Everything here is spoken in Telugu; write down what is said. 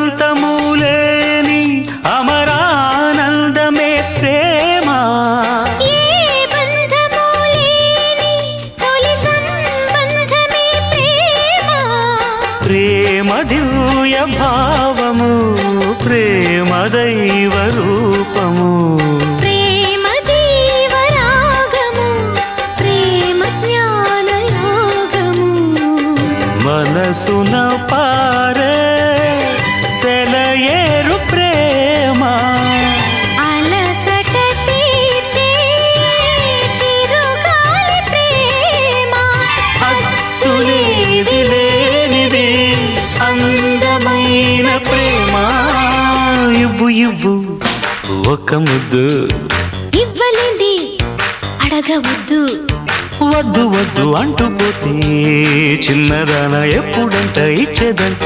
అంతము లేని అమరానందమే ప్రేమ ప్రేమ దివ్య భావము ప్రేమ దైవ రూపము ప్రేమ జీవ రాగము ప్రేమ జ్ఞాన యోగము మనసున పారే సెలయేరు ప్రేమ అలసట తీర్చే చిరుగాలి ప్రేమ హద్దులేవి లేనిది అందమైన ప్రేమ ఇవ్వు ఇవ్వు ఒక ముద్దు ఇవ్వలేంది అడగవద్దు వద్దు వద్దు అంటూ పోతే చిన్నదాన ఎప్పుడంట ఇచ్చేదంట